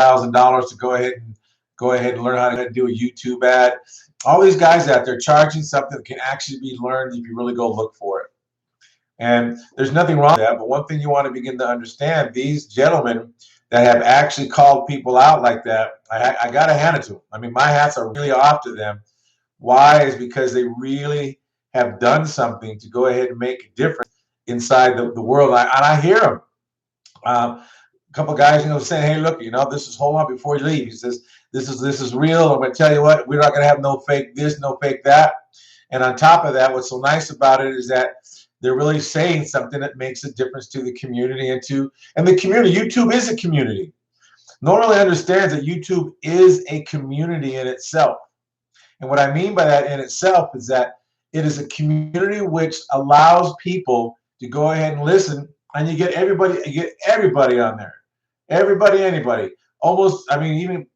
$1,000 to go ahead and learn how to do a YouTube ad. All these guys out there charging something that can actually be learned if you really go look for it. And there's nothing wrong with that, but one thing you want to begin to understand, these gentlemen that have actually called people out like that, I got to hand it to them. I mean, my hats are really off to them. Why? Is because they really have done something to go ahead and make a difference inside the world. And I hear them. A couple of guys, saying, "Hey, look, this is, hold on before you leave." He says, "This is real. I'm going to tell you what, we're not going to have no fake this, no fake that." And on top of that, what's so nice about it is that they're really saying something that makes a difference to the community and the community. YouTube is a community. No one really understands that YouTube is a community in itself. And what I mean by that in itself is that it is a community which allows people to go ahead and listen, and you get everybody on there. Everybody, anybody. Almost, I mean, even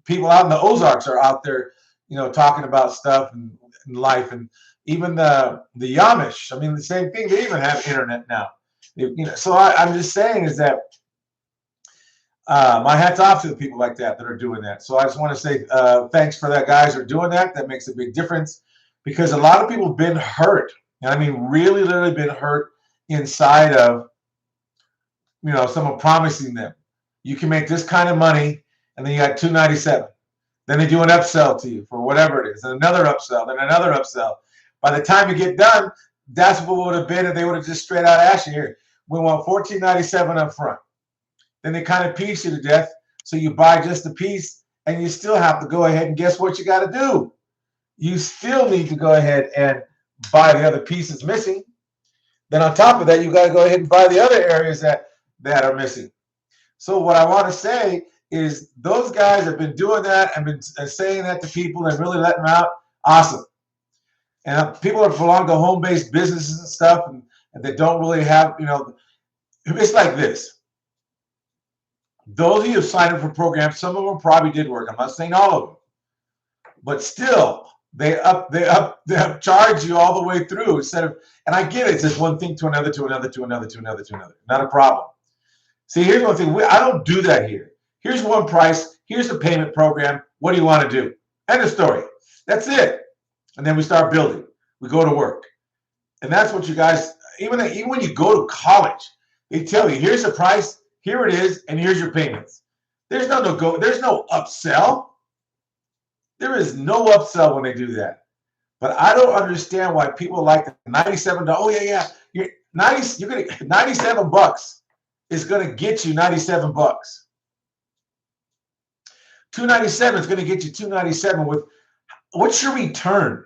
people out in the Ozarks are out there, talking about stuff and life, and even the Amish. I mean, the same thing. They even have internet now. So I'm just saying is that my hat's off to the people like that are doing that. So I just want to say thanks for that, guys, who are doing that. That makes a big difference, because a lot of people have been hurt. And I mean, really, literally been hurt inside of, someone promising them, you can make this kind of money, and then you got $297. Then they do an upsell to you for whatever it is, and another upsell, then another upsell. By the time you get done, that's what would have been if they would have just straight out asked you, here, we want $14.97 up front. Then they kind of piece you to death, so you buy just a piece, and you still have to go ahead and guess what you got to do? You still need to go ahead and buy the other pieces missing. Then on top of that, you got to go ahead and buy the other areas that are missing. So what I want to say is those guys have been doing that and been saying that to people and really letting them out. Awesome. And people that belong to home-based businesses and stuff, and they don't really have, it's like this. Those of you who signed up for programs, some of them probably did work. I'm not saying all of them, but still, they charge you all the way through instead of. And I get it. It's just one thing to another, to another, to another, to another, to another. Not a problem. See, here's one thing. I don't do that here. Here's one price. Here's the payment program. What do you want to do? End of story. That's it. And then we start building. We go to work. And that's what you guys, even when you go to college, they tell you, here's the price, here it is, and here's your payments. There's no upsell. There is no upsell when they do that. But I don't understand why people like the $97. Oh yeah. You're gonna $97 is gonna get you $97. $297 is gonna get you $297 with. What's your return?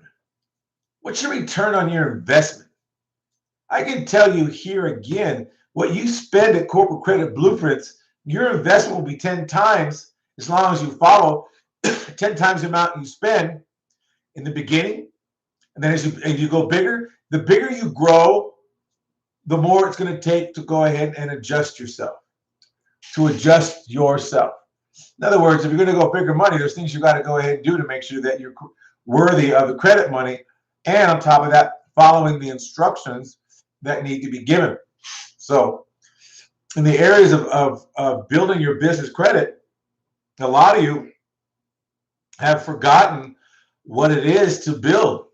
What's your return on your investment? I can tell you here again, what you spend at Corporate Credit Blueprints, your investment will be 10 times, as long as you follow 10 times the amount you spend in the beginning. And then as you go bigger, the bigger you grow, the more it's going to take to go ahead and adjust yourself. In other words, if you're going to go bigger money, there's things you got to go ahead and do to make sure that you're worthy of the credit money. And on top of that, following the instructions that need to be given. So in the areas of building your business credit, a lot of you have forgotten what it is to build.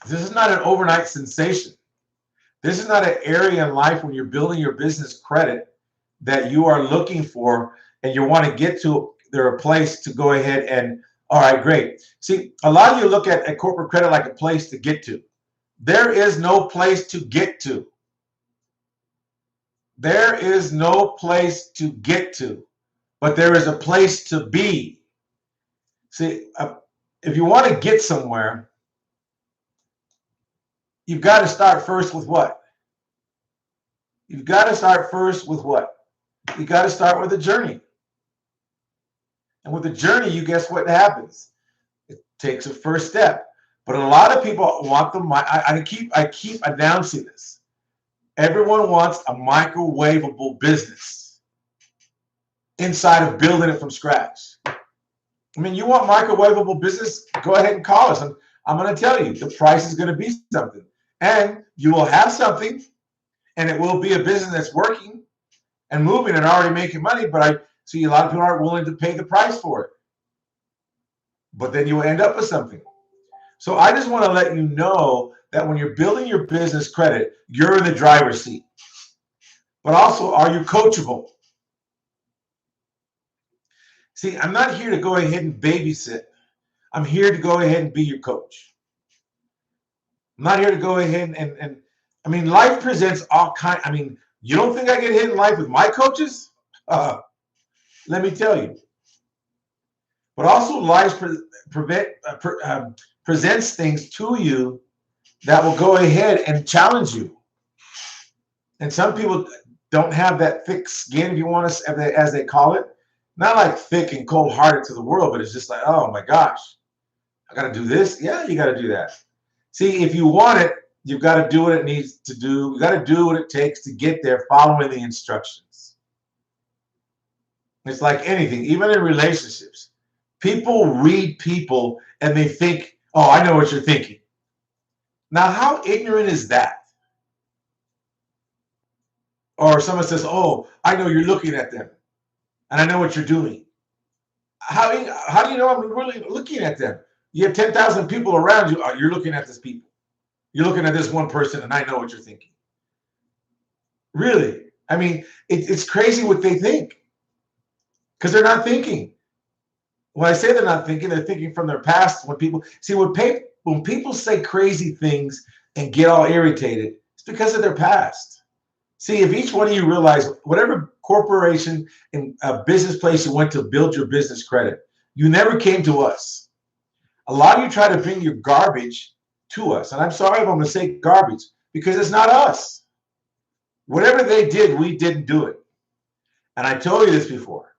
This is not an overnight sensation. This is not an area in life when you're building your business credit that you are looking for and you want to get to a place to go ahead and, all right, great. See, a lot of you look at corporate credit like a place to get to. There is no place to get to. There is no place to get to, but there is a place to be. See, if you want to get somewhere, you've got to start first with what? You've got to start first with what? You got to start with a journey. And with the journey, you guess what happens? It takes a first step. But a lot of people want I keep announcing this. Everyone wants a microwavable business inside of building it from scratch. I mean, you want microwavable business? Go ahead and call us. I'm going to tell you, the price is going to be something. And you will have something, and it will be a business that's working. and moving and already making money, but I see a lot of people aren't willing to pay the price for it. But then you end up with something. So I just want to let you know that when you're building your business credit, you're in the driver's seat. But also, are you coachable? See, I'm not here to go ahead and babysit. I'm here to go ahead and be your coach. I'm not here to go ahead and I mean, life presents all kind. I mean, you don't think I get hit in life with my coaches? Let me tell you. But also, life presents things to you that will go ahead and challenge you. And some people don't have that thick skin, if you want to, as they call it. Not like thick and cold-hearted to the world, but it's just like, oh my gosh, I got to do this. Yeah, you got to do that. See, if you want it, you've got to do what it needs to do. You got to do what it takes to get there, following the instructions. It's like anything, even in relationships. People read people and they think, oh, I know what you're thinking. Now, how ignorant is that? Or someone says, oh, I know you're looking at them and I know what you're doing. How do you know I'm really looking at them? You have 10,000 people around you. Oh, you're looking at this people. You're looking at this one person and I know what you're thinking. Really? I mean, it's crazy what they think because they're not thinking. When I say they're not thinking, they're thinking from their past. When people say crazy things and get all irritated, it's because of their past. See, if each one of you realize whatever corporation and business place you went to build your business credit, you never came to us. A lot of you try to bring your garbage to us. And I'm sorry if I'm going to say garbage because it's not us. Whatever they did, we didn't do it. And I told you this before.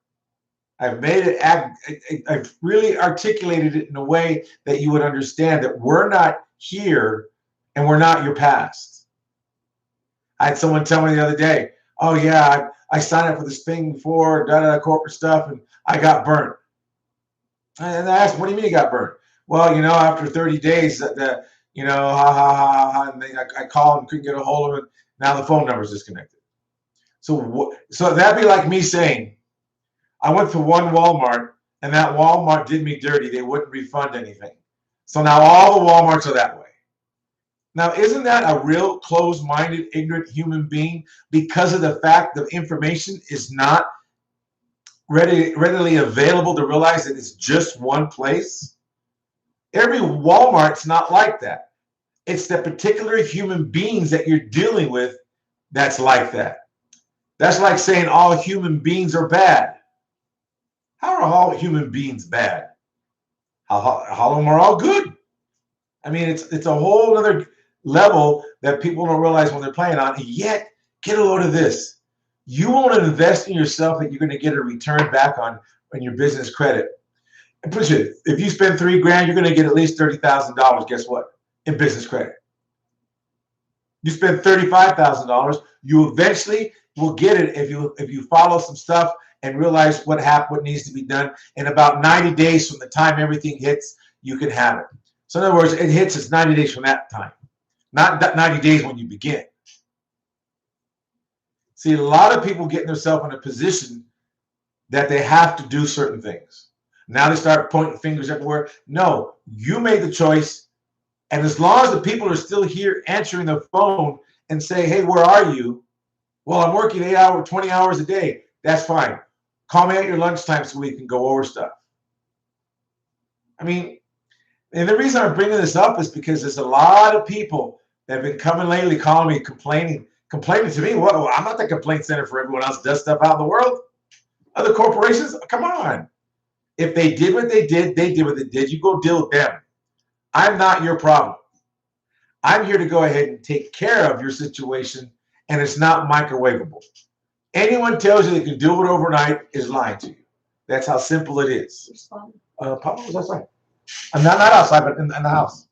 I've made it, I've really articulated it in a way that you would understand that we're not here and we're not your past. I had someone tell me the other day, oh yeah, I signed up for this thing before, corporate stuff, and I got burnt. And I asked, what do you mean you got burnt? Well, after 30 days, and I called and couldn't get a hold of it. Now the phone number is disconnected. So that'd be like me saying, I went to one Walmart and that Walmart did me dirty. They wouldn't refund anything. So now all the Walmarts are that way. Now, isn't that a real closed-minded, ignorant human being because of the fact that information is not readily available to realize that it's just one place? Every Walmart's not like that. It's the particular human beings that you're dealing with that's like that. That's like saying all human beings are bad. How are all human beings bad? How of them are all good? I mean, it's a whole other level that people don't realize when they're playing on. And yet, get a load of this. You want to invest in yourself that you're going to get a return back on your business credit. And push it. If you spend $3,000, you're going to get at least $30,000. Guess what? In business credit. You spend $35,000, you eventually will get it if you follow some stuff and realize what needs to be done. In about 90 days from the time everything hits, you can have it. So in other words, it hits us 90 days from that time, not 90 days when you begin. See, a lot of people get themselves in a position that they have to do certain things. Now they start pointing fingers everywhere. No, you made the choice. And as long as the people are still here answering the phone and say, hey, where are you? Well, I'm working 20 hours a day. That's fine. Call me at your lunchtime so we can go over stuff. I mean, and the reason I'm bringing this up is because there's a lot of people that have been coming lately, calling me, complaining to me. Well, I'm not the complaint center for everyone else does stuff out in the world. Other corporations, come on. If they did what they did what they did. You go deal with them. I'm not your problem. I'm here to go ahead and take care of your situation, and it's not microwavable. Anyone tells you they can do it overnight is lying to you. That's how simple it is. Pablo was outside. I'm not outside, but in the house.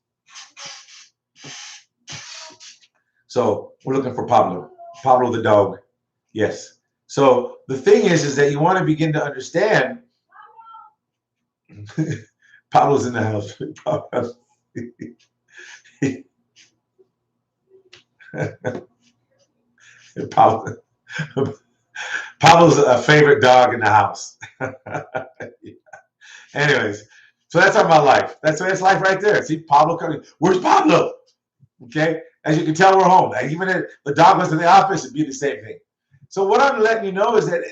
So we're looking for Pablo. Pablo the dog. Yes. So the thing is that you want to begin to understand. Pablo's in the house. Pablo's a favorite dog in the house. Anyways, so that's on my life. That's life right there. See Pablo coming. Where's Pablo? Okay. As you can tell, we're home. Even if the dog was in the office, it'd be the same thing. So what I'm letting you know is that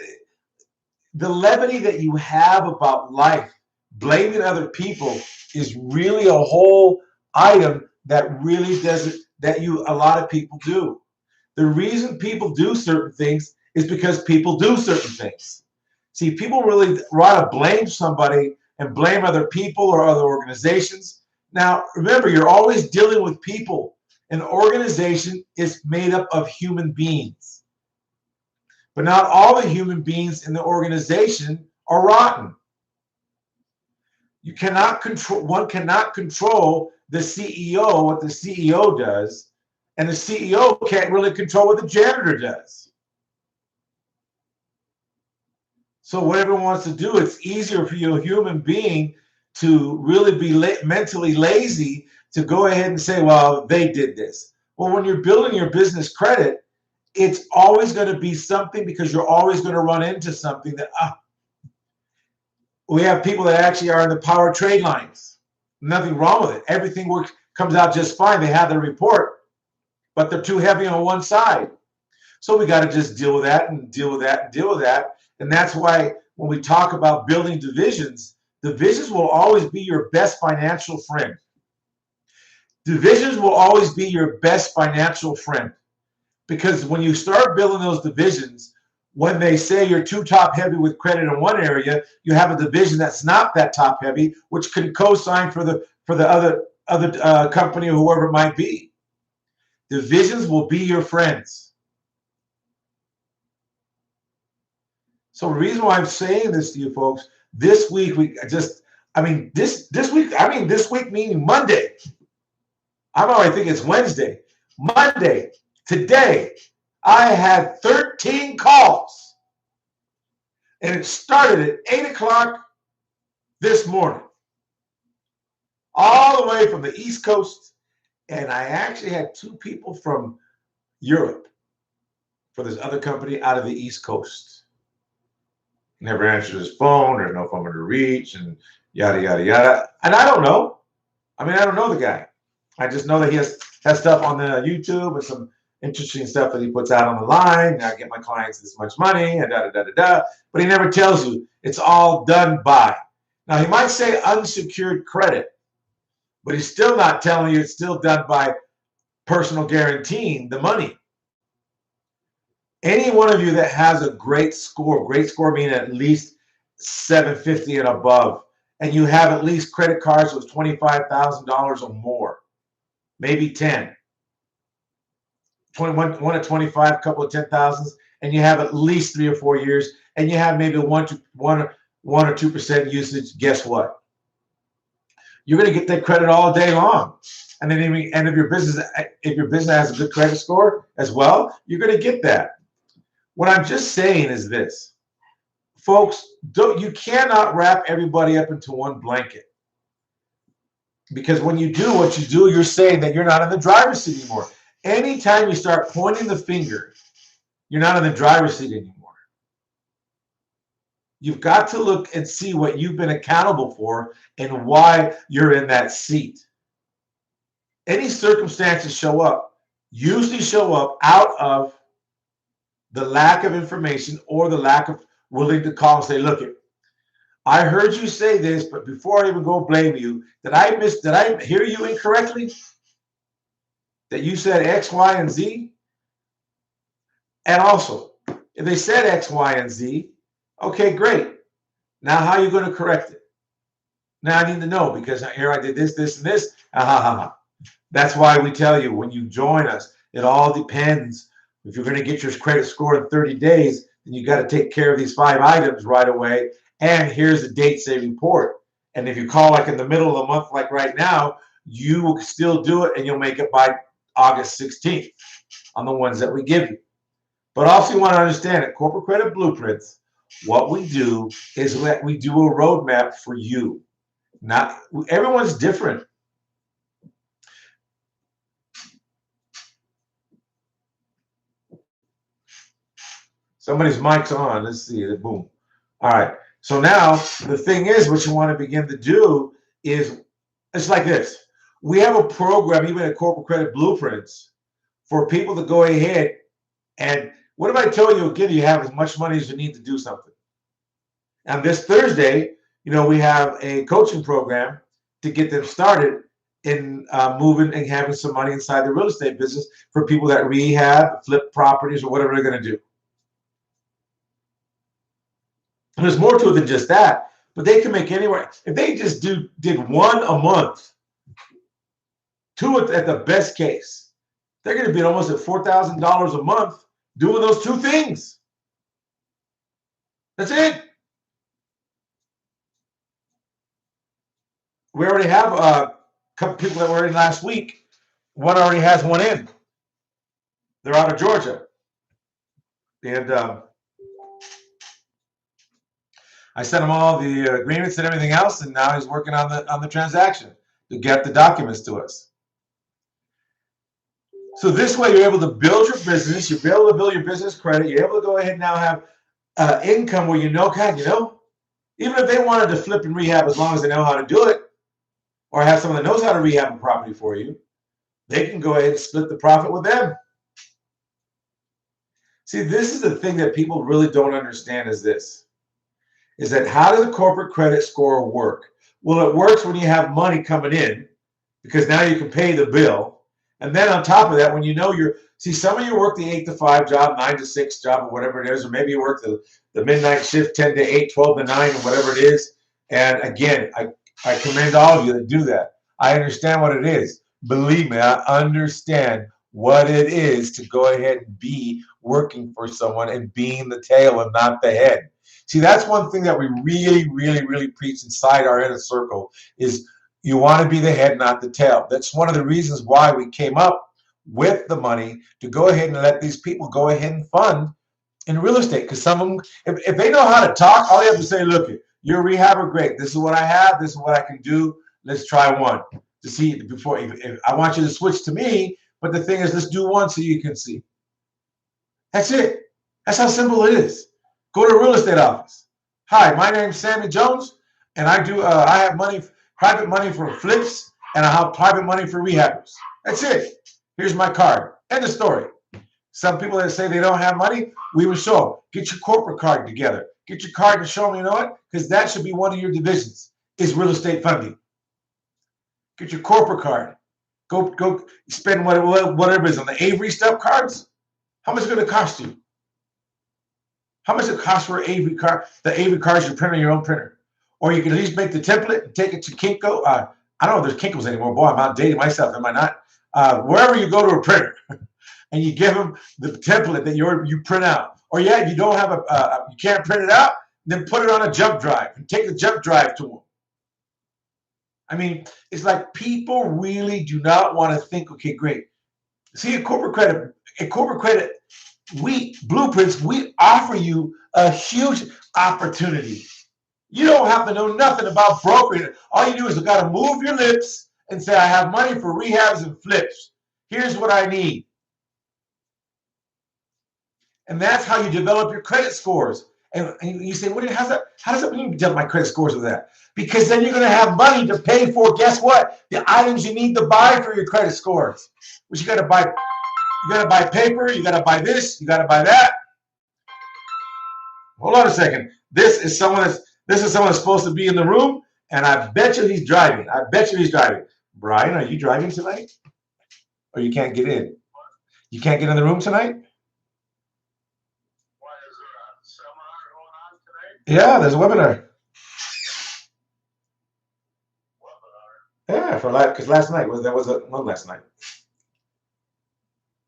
the levity that you have about life, blaming other people, is really a whole item that really doesn't, that a lot of people do. The reason people do certain things is because people do certain things. See, people really want to blame somebody and blame other people or other organizations. Now, remember, you're always dealing with people. An organization is made up of human beings. But not all the human beings in the organization are rotten. You cannot control, one cannot control the CEO, what the CEO does, and the CEO can't really control what the janitor does. So whatever wants to do, it's easier for you, a human being, to really be mentally lazy to go ahead and say, well, they did this. Well, when you're building your business credit, it's always going to be something, because you're always going to run into something that, we have people that actually are in the power trade lines. Nothing wrong with it. Everything comes out just fine. They have their report, but they're too heavy on one side. So we got to just deal with that and deal with that and deal with that. And that's why when we talk about building divisions, divisions will always be your best financial friend. Divisions will always be your best financial friend. Because when you start building those divisions, when they say you're too top heavy with credit in one area, you have a division that's not that top heavy, which can co-sign for the other company or whoever it might be. Divisions will be your friends. So the reason why I'm saying this to you folks, this week this week meaning Monday. I think it's Wednesday. Monday, today, I had 13 calls. And it started at 8 o'clock this morning. All the way from the East Coast. And I actually had 2 people from Europe for this other company out of the East Coast. Never answered his phone. There's no phone to reach, and yada, yada, yada. And I don't know. I don't know the guy. I just know that he has stuff on the YouTube and some interesting stuff that he puts out on the line. I get my clients this much money, and da, da, da, da, da. But he never tells you it's all done by. Now, he might say unsecured credit, but he's still not telling you it's still done by personal guaranteeing the money. Any one of you that has a great score meaning at least 750 and above, and you have at least credit cards with $25,000 or more, maybe 10, 21, 1 to 25, a couple of 10,000s, and you have at least 3 or 4 years, and you have maybe 1 or 2% usage. Guess what? You're going to get that credit all day long. And then, if your business has a good credit score as well, you're going to get that. What I'm just saying is this, folks: you cannot wrap everybody up into one blanket. Because when you do what you do, you're saying that you're not in the driver's seat anymore. Anytime you start pointing the finger, you're not in the driver's seat anymore. You've got to look and see what you've been accountable for and why you're in that seat. Any circumstances usually show up out of the lack of information or the lack of willing to call and say, look, I heard you say this, but before I even go blame you, did I hear you incorrectly? That you said X, Y, and Z? And also, if they said X, Y, and Z, okay, great. Now how are you going to correct it? Now I need to know, because here I did this, this, and this. That's why we tell you, when you join us, it all depends. If you're going to get your credit score in 30 days, then you got to take care of these 5 items right away. And here's the dates they report. And if you call like in the middle of the month, like right now, you will still do it, and you'll make it by August 16th on the ones that we give you. But also, you want to understand at Corporate Credit Blueprints, what we do is we do a roadmap for you. Not everyone's different. Somebody's mic's on. Let's see. Boom. All right. So now the thing is, what you want to begin to do is, it's like this. We have a program, even at Corporate Credit Blueprints, for people to go ahead and what if I tell you again, you have as much money as you need to do something? And this Thursday, we have a coaching program to get them started in moving and having some money inside the real estate business for people that rehab, flip properties, or whatever they're going to do. And there's more to it than just that, but they can make anywhere. If they just did one a month, two at the best case, they're going to be almost at $4,000 a month doing those two things. That's it. We already have a couple people that were in last week. One already has one in. They're out of Georgia. And I sent him all the agreements and everything else, and now he's working on the transaction to get the documents to us. So this way you're able to build your business, you're able to build your business credit, you're able to go ahead and now have income where even if they wanted to flip and rehab, as long as they know how to do it, or have someone that knows how to rehab a property for you, they can go ahead and split the profit with them. See, this is the thing that people really don't understand is that how does a corporate credit score work? Well, it works when you have money coming in, because now you can pay the bill. And then on top of that, when some of you work the 8 to 5 job, 9 to 6 job, or whatever it is, or maybe you work the midnight shift, 10 to 8, 12 to 9, or whatever it is. And again, I commend all of you that do that. I understand what it is. Believe me, I understand what it is to go ahead and be working for someone and being the tail and not the head. See, that's one thing that we really, really, really preach inside our inner circle is you want to be the head, not the tail. That's one of the reasons why we came up with the money to go ahead and let these people go ahead and fund in real estate. Because some of them, if they know how to talk, all you have to say, look, you're a rehabber, great. This is what I have. This is what I can do. Let's try one to see before. If I want you to switch to me, but the thing is, let's do one so you can see. That's it. That's how simple it is. Go to a real estate office. Hi, my name's Sammy Jones, and I have private money for flips, and I have private money for rehabbers. That's it. Here's my card. End of story. Some people that say they don't have money, we will show them. Get your corporate card together. Get your card and show them, you know what? Because that should be one of your divisions, is real estate funding. Get your corporate card. Go spend whatever it is on the Avery stuff cards. How much is it going to cost you? How much does it cost for an Avery card? The Avery cards you print on your own printer. Or you can at least make the template and take it to Kinko. I don't know if there's Kinkos anymore. Boy, I'm outdating myself. Am I not? Wherever you go to a printer and you give them the template that you print out. Or yeah, you don't have you can't print it out, then put it on a jump drive and take the jump drive to them. I mean, it's like people really do not want to think, okay, great. See, at corporate credit, Blueprints, we offer you a huge opportunity. You don't have to know nothing about brokering. All you do is you got to move your lips and say, I have money for rehabs and flips. Here's what I need. And that's how you develop your credit scores. And you say, how does that mean develop my credit scores with that? Because then you're going to have money to pay for, guess what? The items you need to buy for your credit scores. Which you got to buy. You got to buy paper. You got to buy this. You got to buy that. Hold on a second. This is someone that's supposed to be in the room, and I bet you he's driving. Brian, are you driving tonight? Or you can't get in? You can't get in the room tonight? Why, is there a seminar going on today? Yeah, there's a webinar. Webinar? Yeah, because last night one last night.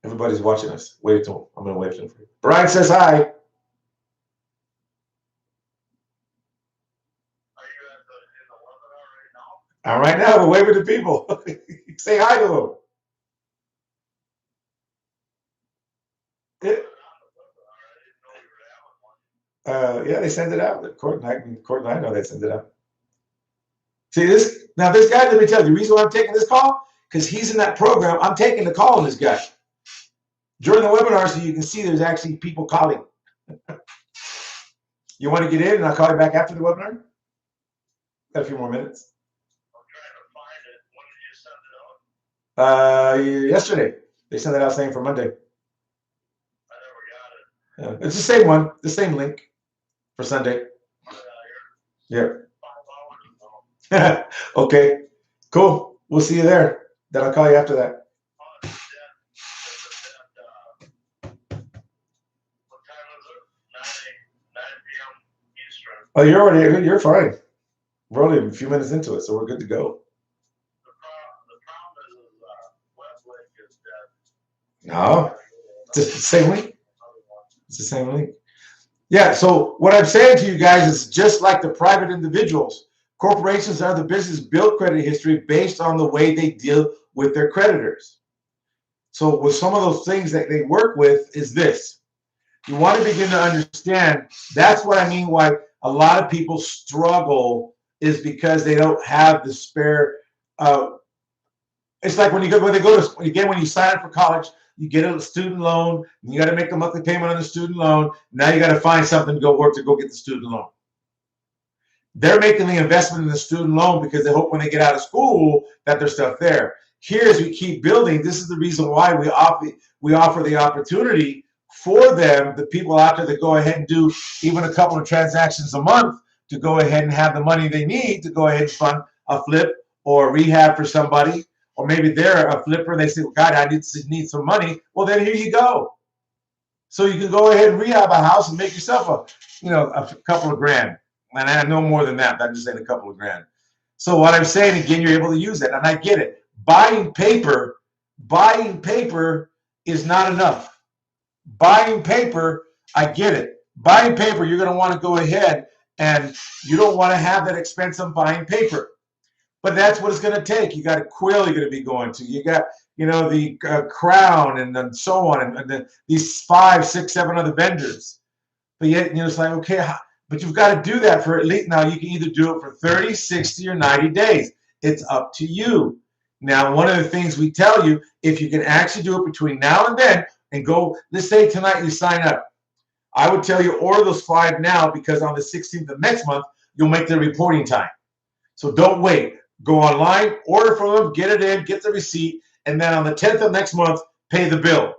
Everybody's watching us. Wait till I'm going to wait for you. Brian says hi. Are you in the webinar right now? All right, now we're waving to people. Say hi to them. Yeah, they send it out. Court and I know they send it out. See this? Now this guy, let me tell you, the reason why I'm taking this call, because he's in that program. I'm taking the call on this guy during the webinar, so you can see there's actually people calling. You want to get in and I'll call you back after the webinar? Got a few more minutes. I'm trying to find it. When did you send it out? Yesterday. They sent it out saying for Monday. I never got it. Yeah. It's the same one, the same link for Sunday. Yeah. 5 hours ago. Okay, cool. We'll see you there. Then I'll call you after that. What time is it? 9 p.m. Eastern. Oh, you're fine. We're only a few minutes into it, so we're good to go. The problem is Westlake is dead. No, it's the same link. It's the same link. Yeah, so what I'm saying to you guys is just like the private individuals, corporations and other businesses build credit history based on the way they deal with their creditors. So with some of those things that they work with is this. You want to begin to understand, that's what I mean why a lot of people struggle is because they don't have the spare. It's like when you sign up for college, you get a student loan, and you got to make the monthly payment on the student loan. Now you got to find something to go work to go get the student loan. They're making the investment in the student loan because they hope when they get out of school that there's stuff there. Here, as we keep building, this is the reason why we offer the opportunity for them, the people out there that go ahead and do even a couple of transactions a month to go ahead and have the money they need to go ahead and fund a flip or a rehab for somebody. Or maybe they're a flipper and they say, well, God, I need some money. Well, then here you go. So you can go ahead and rehab a house and make yourself a couple of grand. And I know more than that. I'm just saying a couple of grand. So what I'm saying, again, you're able to use it. And I get it. Buying paper is not enough. Buying paper, I get it. Buying paper, you're going to want to go ahead and you don't want to have that expense of buying paper. But that's what it's going to take. You got a Quill you're going to be going to. You got, the Crown and then so on, and these 5, 6, 7 other vendors. But yet, it's like, okay, but you've got to do that for at least, now you can either do it for 30, 60, or 90 days. It's up to you. Now, one of the things we tell you, if you can actually do it between now and then and go, let's say tonight you sign up. I would tell you order those 5 now because on the 16th of next month, you'll make the reporting time. So don't wait. Go online, order from them, get it in, get the receipt, and then on the 10th of next month, pay the bill.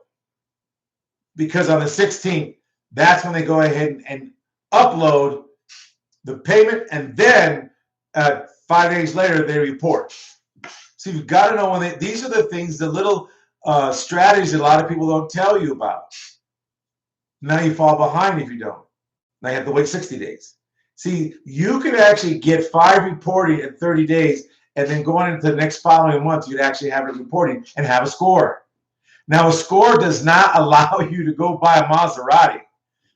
Because on the 16th, that's when they go ahead and upload the payment, and then 5 days later, they report. So you've got to know these are the things, the little strategies that a lot of people don't tell you about. Now you fall behind if you don't. Now you have to wait 60 days. See, you could actually get 5 reporting in 30 days, and then going into the next following month, you'd actually have it reporting and have a score. Now, a score does not allow you to go buy a Maserati.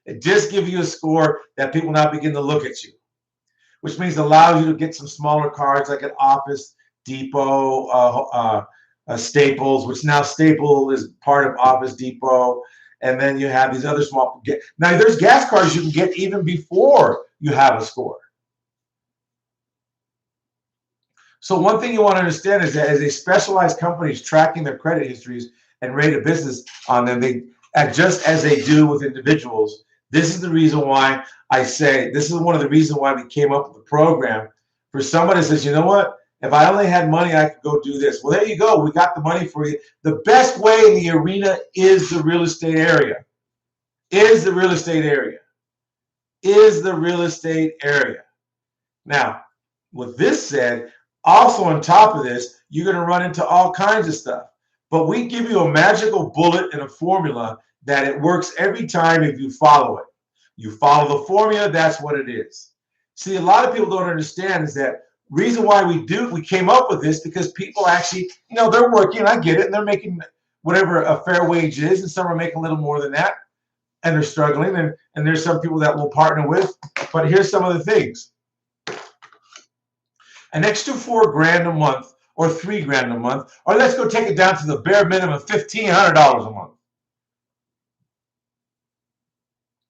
It just gives you a score that people now begin to look at you, which means it allows you to get some smaller cards like an Office Depot, Staples, which now Staple is part of Office Depot. And then you have these other small. Now, there's gas cards you can get even before you have a score. So one thing you want to understand is that as a specialized company is tracking their credit histories and rate of business on them, they just as they do with individuals. This is the reason why I say this is one of the reasons why we came up with the program for somebody that says, you know what? If I only had money, I could go do this. Well, there you go. We got the money for you. The best way in the arena is the real estate area. Is the real estate area. Is the real estate area. Now, with this said, also on top of this, you're going to run into all kinds of stuff. But we give you a magical bullet and a formula that it works every time if you follow it. You follow the formula, that's what it is. See, a lot of people don't understand is that reason why we came up with this because people actually, they're working, I get it, and they're making whatever a fair wage is, and some are making a little more than that, and they're struggling, and there's some people that we'll partner with. But here's some of the things. An extra $4 grand a month or $3 grand a month, or let's go take it down to the bare minimum of $1,500 a month.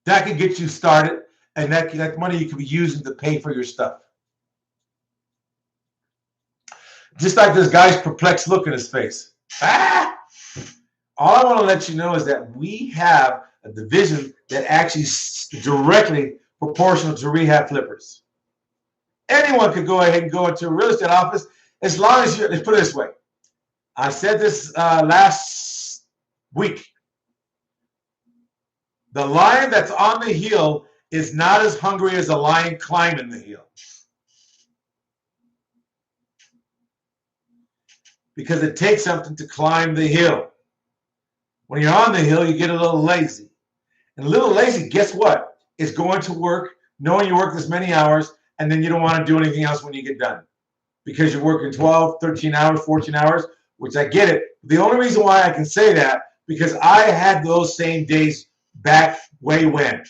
That could get you started, and that money you could be using to pay for your stuff. Just like this guy's perplexed look in his face. Ah! All I want to let you know is that we have a division that actually directly proportional to rehab flippers. Anyone could go ahead and go into a real estate office as long as let's put it this way. I said this last week. The lion that's on the hill is not as hungry as a lion climbing the hill. Because it takes something to climb the hill. When you're on the hill, you get a little lazy. And a little lazy, guess what? Is going to work, knowing you work this many hours, and then you don't want to do anything else when you get done. Because you're working 12, 13 hours, 14 hours, which I get it. The only reason why I can say that, because I had those same days back way when.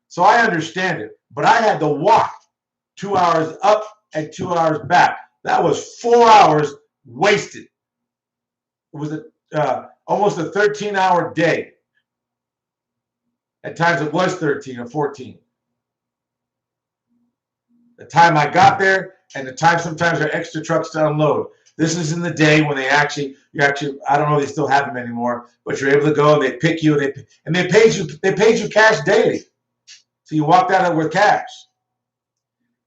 So I understand it. But I had to walk 2 hours up and 2 hours back. That was 4 hours wasted. It was almost a 13-hour day. At times it was 13 or 14. The time I got there and the time sometimes there are extra trucks to unload. This is in the day when I don't know if they still have them anymore, but you're able to go and they pick you and they paid you cash daily. So you walked out with cash.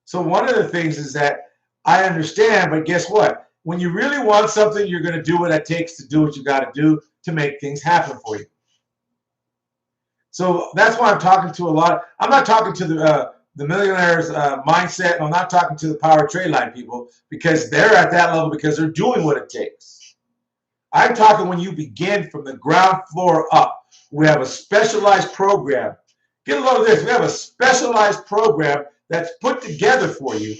So one of the things is that I understand, but guess what? When you really want something, you're going to do what it takes to do what you got to do to make things happen for you. So that's why I'm talking to a lot. I'm not talking to the millionaires mindset. I'm not talking to the power trade line people because they're at that level because they're doing what it takes. I'm talking when you begin from the ground floor up. We have a specialized program. Get a load of this. We have a specialized program that's put together for you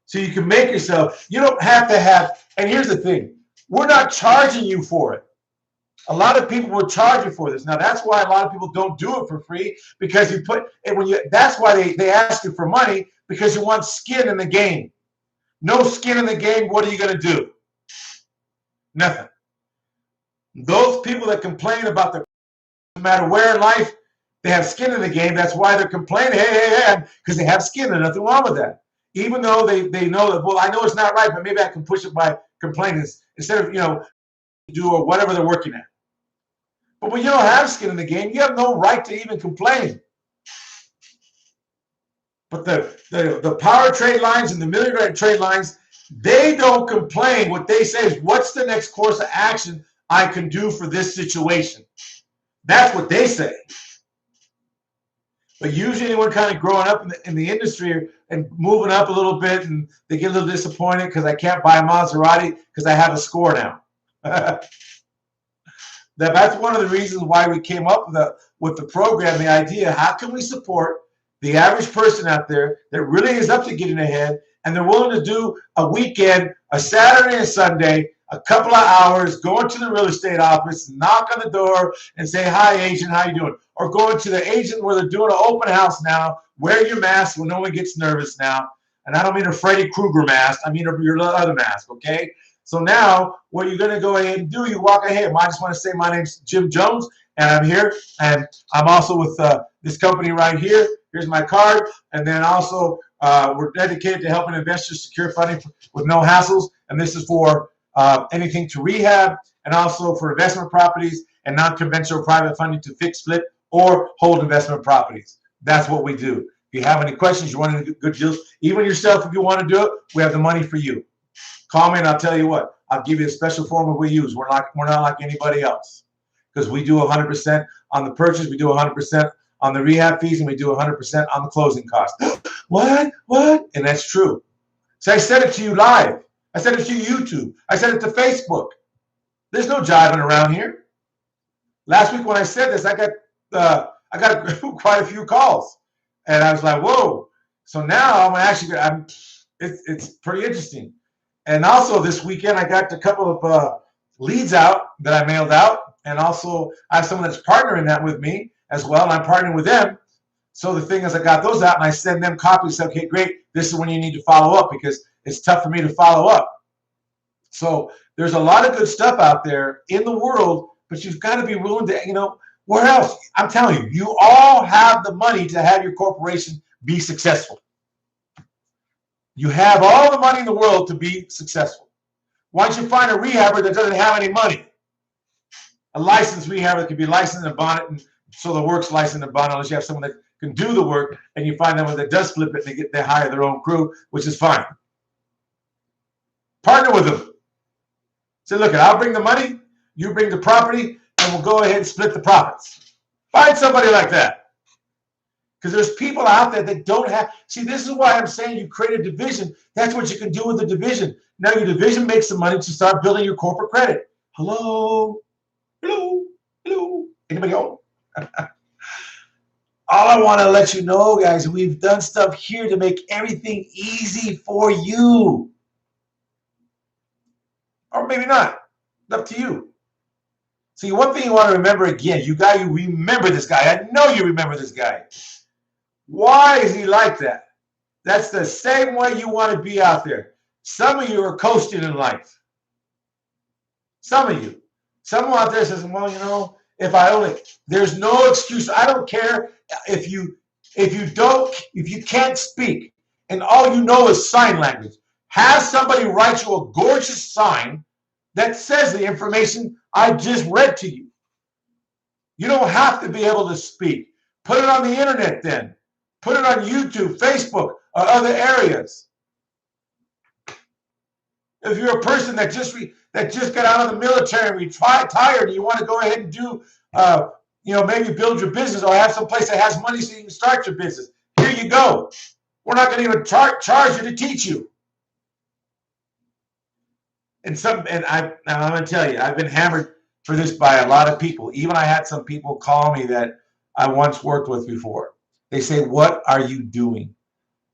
so you can make yourself. You don't have to have, and here's the thing. We're not charging you for it. A lot of people will charge you for this. Now, that's why a lot of people don't do it for free because you put, and that's why they ask you for money because you want skin in the game. No skin in the game, what are you going to do? Nothing. Those people that complain about no matter where in life, they have skin in the game. That's why they're complaining, hey, because they have skin. There's nothing wrong with that. Even though they know that, well, I know it's not right, but maybe I can push it by complaining instead of, do or whatever they're working at. But when you don't have skin in the game, you have no right to even complain. But the power trade lines and the millionaire trade lines, they don't complain. What they say is, what's the next course of action I can do for this situation? That's what they say. But usually anyone kind of growing up in the industry and moving up a little bit, and they get a little disappointed because I can't buy a Maserati because I have a score now. That's one of the reasons why we came up with the program, the idea, how can we support the average person out there that really is up to getting ahead, and they're willing to do a weekend, a Saturday and Sunday, a couple of hours, going to the real estate office, knock on the door and say, hi, agent, how you doing? Or going to the agent where they're doing an open house now, wear your mask when no one gets nervous now. And I don't mean a Freddy Krueger mask, I mean your other mask, okay? So now, what you're going to go ahead and do, you walk ahead. I just want to say my name's Jim Jones, and I'm here. And I'm also with this company right here. Here's my card. And then also, we're dedicated to helping investors secure funding with no hassles. And this is for anything to rehab and also for investment properties and non-conventional private funding to fix, flip, or hold investment properties. That's what we do. If you have any questions, you want any good deals, even yourself, if you want to do it, we have the money for you. Call me and I'll tell you what. I'll give you a special formula we use. We're not like anybody else because we do 100% on the purchase, we do 100% on the rehab fees, and we do 100% on the closing costs. What? And that's true. So I said it to you live. I said it to YouTube. I said it to Facebook. There's no jiving around here. Last week when I said this, I got quite a few calls, and I was like, whoa. So now it's pretty interesting. And also this weekend, I got a couple of leads out that I mailed out. And also I have someone that's partnering that with me as well. And I'm partnering with them. So the thing is, I got those out and I send them copies. Okay, great. This is when you need to follow up because it's tough for me to follow up. So there's a lot of good stuff out there in the world, but you've got to be willing to, where else? I'm telling you, you all have the money to have your corporation be successful. You have all the money in the world to be successful. Why don't you find a rehabber that doesn't have any money? A licensed rehabber that can be licensed and bonded and So the work's licensed and bond unless you have someone that can do the work, and you find someone that does flip it, they hire their own crew, which is fine. Partner with them. Say, look, I'll bring the money, you bring the property, and we'll go ahead and split the profits. Find somebody like that. Because there's people out there that don't have. See, this is why I'm saying you create a division. That's what you can do with the division. Now your division makes the money to start building your corporate credit. Hello? Hello? Hello? Anybody home? All I want to let you know, guys, we've done stuff here to make everything easy for you. Or maybe not. It's up to you. See, one thing you want to remember again, you remember this guy. I know you remember this guy. Why is he like that? That's the same way you want to be out there. Some of you are coasting in life. Some of you. Someone out there says, well, you know, there's no excuse. I don't care if you can't speak and all you know is sign language. Have somebody write you a gorgeous sign that says the information I just read to you. You don't have to be able to speak. Put it on the internet then. Put it on YouTube, Facebook, or other areas. If you're a person that just got out of the military and retired, and you want to go ahead and do, maybe build your business or have some place that has money so you can start your business, here you go. We're not going to even charge you to teach you. And I'm going to tell you, I've been hammered for this by a lot of people. Even I had some people call me that I once worked with before. They say, what are you doing?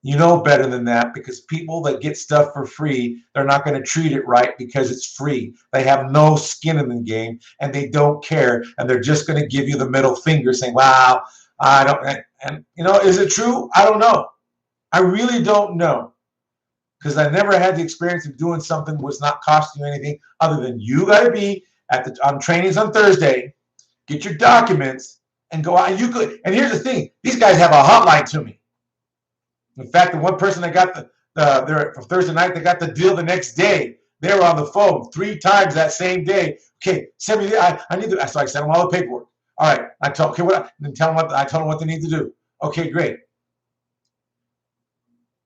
You know better than that, because people that get stuff for free, they're not going to treat it right because it's free. They have no skin in the game and they don't care. And they're just going to give you the middle finger saying, wow, I don't. And is it true? I don't know. I really don't know. Because I never had the experience of doing something that was not costing you anything other than you got to be on trainings on Thursday, get your documents, and go out. And here's the thing: these guys have a hotline to me. In fact, the one person that got there for Thursday night, they got the deal the next day. They were on the phone 3 times that same day. Okay, send me. I need to. So I sent them all the paperwork. All right, I told them what they need to do. Okay, great.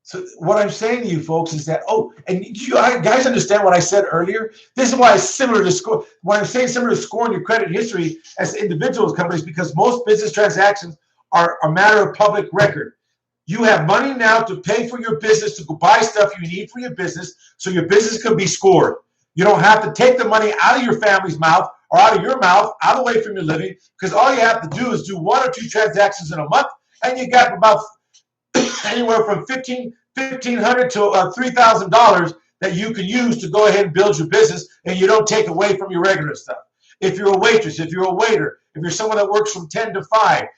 So what I'm saying to you folks is that, and you guys understand what I said earlier? This is why it's similar to score. When I'm saying similar to scoring your credit history as individuals companies, because most business transactions are a matter of public record. You have money now to pay for your business, to go buy stuff you need for your business, so your business can be scored. You don't have to take the money out of your family's mouth or out of your mouth, out away from your living, because all you have to do is do 1 or 2 transactions in a month, and you got about anywhere from $1,500 to $3,000 that you can use to go ahead and build your business, and you don't take away from your regular stuff. If you're a waitress, if you're a waiter, if you're someone that works from 10 to 5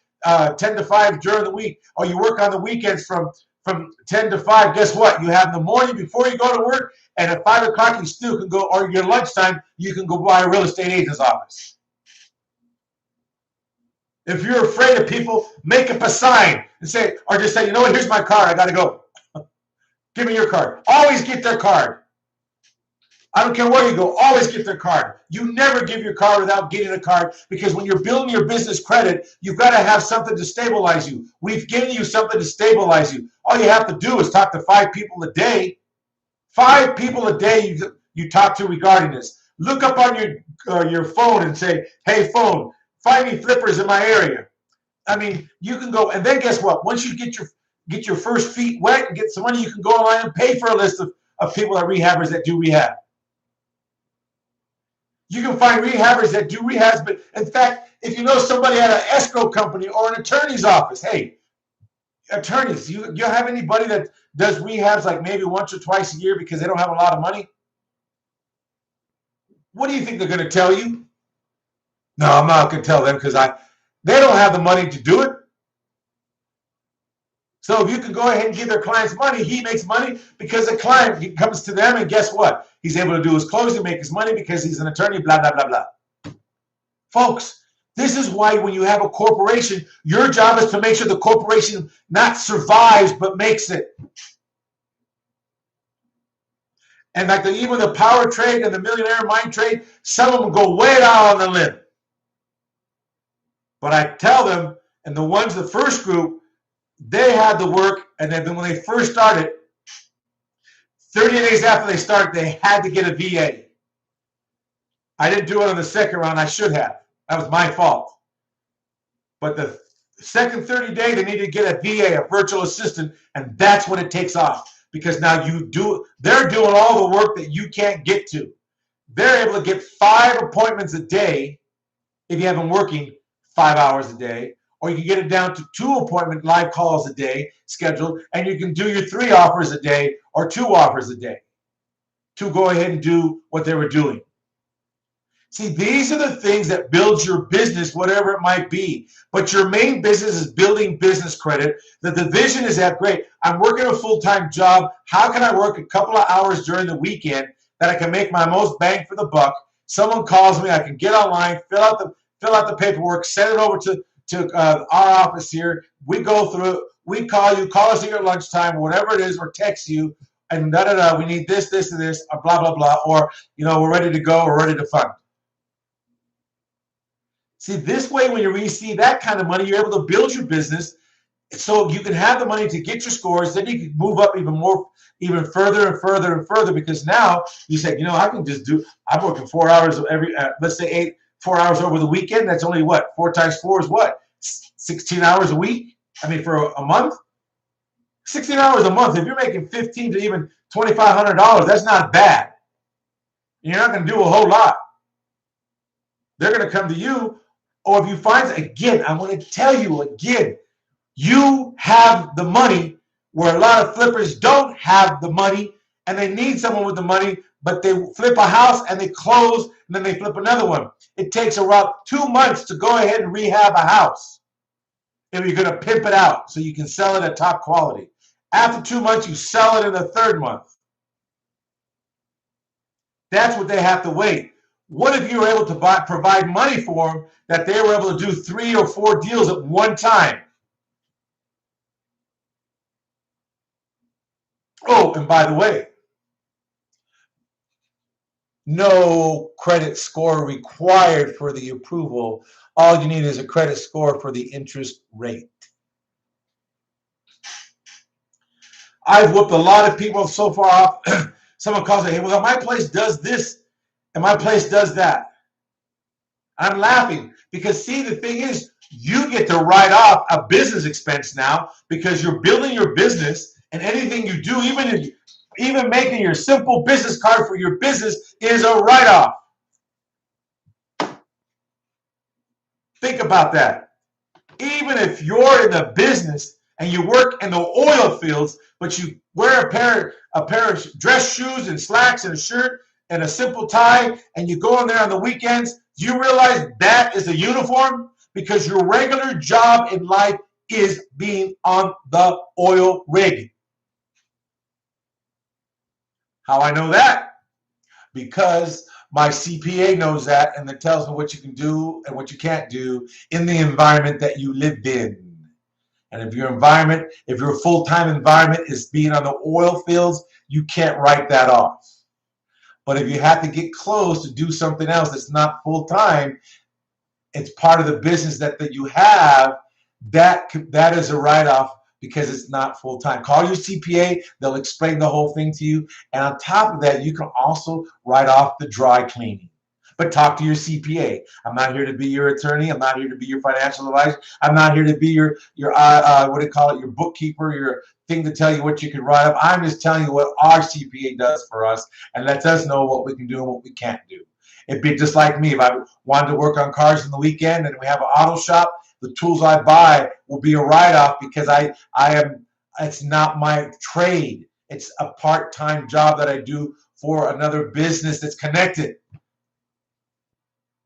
during the week, or you work on the weekends from 10 to 5, guess what? You have in the morning before you go to work, and at 5 o'clock you still can go, or your lunchtime, you can go by a real estate agent's office. If you're afraid of people, make up a sign and say, or just say, you know what, here's my card, I got to go. Give me your card. Always get their card. I don't care where you go, always get their card. You never give your card without getting a card, because when you're building your business credit, you've got to have something to stabilize you. We've given you something to stabilize you. All you have to do is talk to 5 people a day. 5 people a day you talk to regarding this. Look up on your phone and say, hey, phone, find me flippers in my area. I mean, you can go, and then guess what? Once you get your first feet wet and get some money, you can go online and pay for a list of people that rehabbers that do rehab. You can find rehabbers that do rehabs, but in fact, if you know somebody at an escrow company or an attorney's office, hey, attorneys, you have anybody that does rehabs like maybe once or twice a year because they don't have a lot of money? What do you think they're going to tell you? No, I'm not going to tell them because they don't have the money to do it. So if you can go ahead and give their clients money, he makes money because the client comes to them, and guess what? He's able to do his closing, make his money because he's an attorney, blah, blah, blah, blah. Folks, this is why when you have a corporation, your job is to make sure the corporation not survives, but makes it. And like even the power trade and the millionaire mind trade, some of them go way down on the limb. But I tell them, and the first group, they had the work, and then when they first started, 30 days after they started, they had to get a VA. I didn't do it on the second round. I should have. That was my fault. But the second 30 day, they need to get a VA, a virtual assistant, and that's when it takes off. Because now they're doing all the work that you can't get to. They're able to get 5 appointments a day if you have them working 5 hours a day, or you can get it down to 2 appointment live calls a day scheduled, and you can do your 3 offers a day or 2 offers a day to go ahead and do what they were doing. See, these are the things that build your business, whatever it might be. But your main business is building business credit. The division is that great. I'm working a full-time job. How can I work a couple of hours during the weekend that I can make my most bang for the buck? Someone calls me, I can get online, fill out the paperwork, send it over to our office here. We go through it. We call you, call us at your lunchtime, or whatever it is, or text you, and we need this, this, and this, or blah, blah, blah, or we're ready to go, we're ready to fund. See, this way, when you receive that kind of money, you're able to build your business so you can have the money to get your scores. Then you can move up even further and further and further, because now you say, I can just I'm working 4 hours every, let's say 4 hours over the weekend. That's only what? 4 times 4 is what? 16 hours a week? I mean, for a month? 16 hours a month. If you're making $1,500 to even $2,500, that's not bad. You're not going to do a whole lot. They're going to come to you. Or if you find, again, I'm going to tell you again, you have the money where a lot of flippers don't have the money, and they need someone with the money, but they flip a house and they close, and then they flip another one. It takes around 2 months to go ahead and rehab a house if you're going to pimp it out so you can sell it at top quality. After 2 months, you sell it in the 3rd month. That's what they have to wait. What if you were able to provide money for them that they were able to do 3 or 4 deals at one time? Oh, and by the way, no credit score required for the approval. All you need is a credit score for the interest rate. I've whooped a lot of people so far off. Someone calls me, hey, well, my place does this and my place does that. I'm laughing because, see, the thing is, you get to write off a business expense now because you're building your business, and anything you do, even making your simple business card for your business, is a write-off. Think about that. Even if you're in the business and you work in the oil fields, but you wear a pair of dress shoes and slacks and a shirt and a simple tie, and you go in there on the weekends, do you realize that is a uniform? Because your regular job in life is being on the oil rig. How I know that? Because my CPA knows that, and it tells me what you can do and what you can't do in the environment that you live in. And if your full-time environment is being on the oil fields, you can't write that off. But if you have to get close to do something else that's not full-time, it's part of the business that you have, that is a write-off because it's not full-time. Call your CPA. They'll explain the whole thing to you. And on top of that, you can also write off the dry cleaning. But talk to your CPA. I'm not here to be your attorney. I'm not here to be your financial advisor. I'm not here to be your bookkeeper, your thing to tell you what you can write up. I'm just telling you what our CPA does for us and lets us know what we can do and what we can't do. It'd be just like me. If I wanted to work on cars in the weekend and we have an auto shop, the tools I buy will be a write-off because it's not my trade. It's a part-time job that I do for another business that's connected.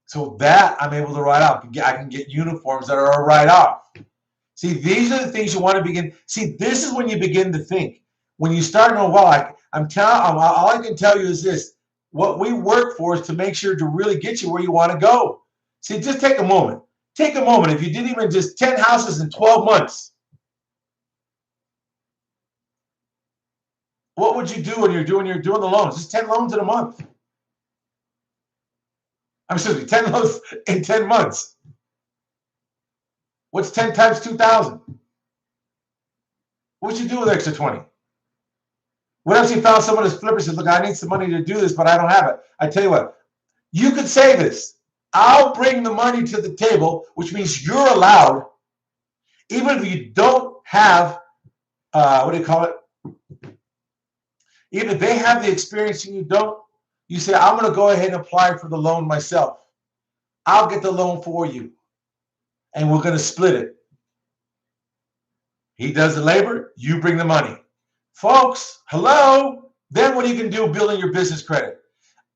So that I'm able to write off. I can get uniforms that are a write-off. See, these are the things you want to begin. See, this is when you begin to think. When you start knowing, well, all I can tell you is this. What we work for is to make sure to really get you where you want to go. See, just take a moment. Take a moment. If you did even just 10 houses in 12 months, what would you do when you're doing the loans? Just 10 loans in a month. I'm excuse me, 10 loans in 10 months. What's 10 times 2,000? What would you do with extra 20? What else you found someone that's flipper says, look, I need some money to do this, but I don't have it. I tell you what, you could say this. I'll bring the money to the table, which means you're allowed, even if you don't have, what do you call it? Even if they have the experience and you don't, you say, I'm going to go ahead and apply for the loan myself. I'll get the loan for you, and we're going to split it. He does the labor, you bring the money. Folks, hello? Then what are you going to do building your business credit?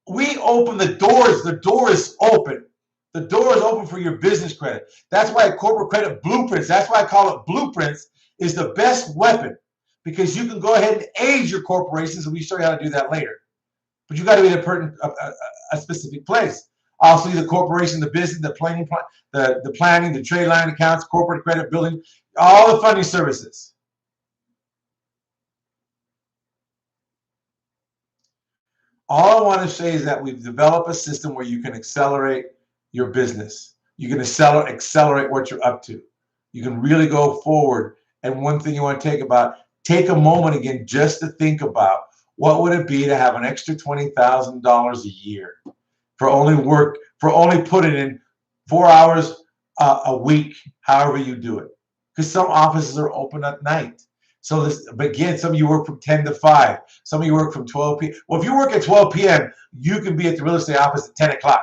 We open the doors. The door is open. The door is open for your business credit. That's why corporate credit blueprints, that's why I call it blueprints, is the best weapon, because you can go ahead and age your corporations, and we show you how to do that later. But you got to be in a specific place. Also, the corporation, the business, the planning, the trade line accounts, corporate credit building, all the funding services. All I want to say is that we've developed a system where you can accelerate your business. You can accelerate what you're up to. You can really go forward. And one thing you want to take a moment again just to think about, what would it be to have an extra $20,000 a year for only putting in 4 hours a week, however you do it? Because some offices are open at night. So again, some of you work from 10 to 5. Some of you work from 12 p.m. Well, if you work at 12 p.m., you can be at the real estate office at 10 o'clock.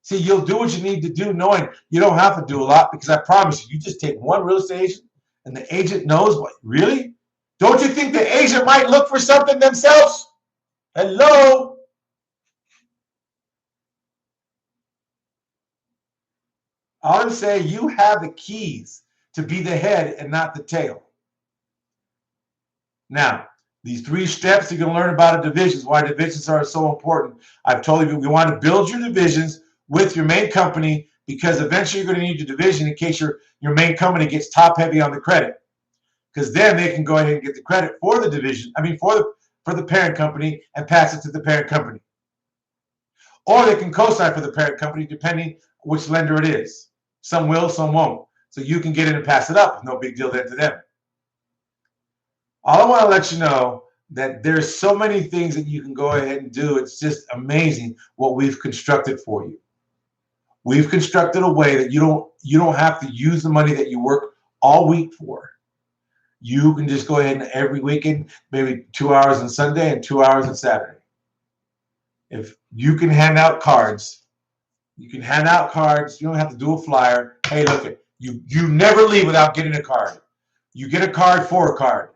See, you'll do what you need to do, knowing you don't have to do a lot, because I promise you, you just take one real estate agent, and the agent knows what, really? Don't you think the agent might look for something themselves? Hello? All I'm saying, you have the keys to be the head and not the tail. Now, these 3 steps you're going to learn about a divisions, why divisions are so important. I've told you we want to build your divisions with your main company, because eventually you're going to need your division in case your main company gets top heavy on the credit, because then they can go ahead and get the credit for the division, for the parent company, and pass it to the parent company. Or they can co-sign for the parent company, depending which lender it is. Some will, some won't. So you can get in and pass it up. No big deal then to them. All I want to let you know that there's so many things that you can go ahead and do. It's just amazing what we've constructed for you. We've constructed a way that you don't have to use the money that you work all week for. You can just go ahead and every weekend, maybe 2 hours on Sunday and 2 hours on Saturday. If you can hand out cards, you don't have to do a flyer. Hey, look, you never leave without getting a card. You get a card for a card.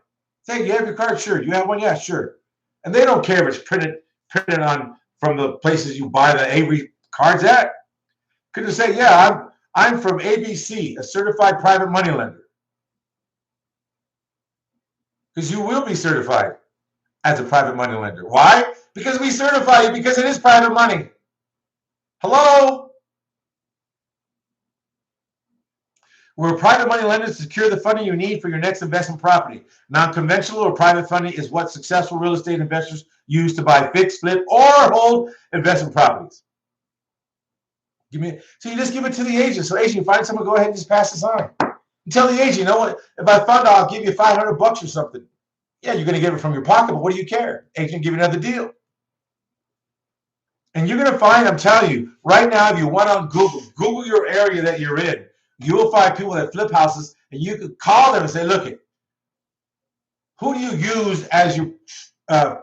Say, you have your card? Sure. You have one? Yeah, sure. And they don't care if it's printed on from the places you buy the Avery cards at. Could you say, yeah, I'm from ABC, a certified private money lender. Because you will be certified as a private money lender. Why? Because we certify you, because it is private money. Hello? We're a private money lender to secure the funding you need for your next investment property. Non-conventional or private funding is what successful real estate investors use to buy fixed, flip, or hold investment properties. So you just give it to the agent. So agent, you find someone, go ahead and just pass this on. You tell the agent, you know what? If I fund, I'll give you $500 or something. Yeah, you're going to give it from your pocket, but what do you care? Agent give you another deal. And you're going to find, I'm telling you, right now, if you went on Google your area that you're in, you will find people that flip houses, and you can call them and say, look, who do you use as your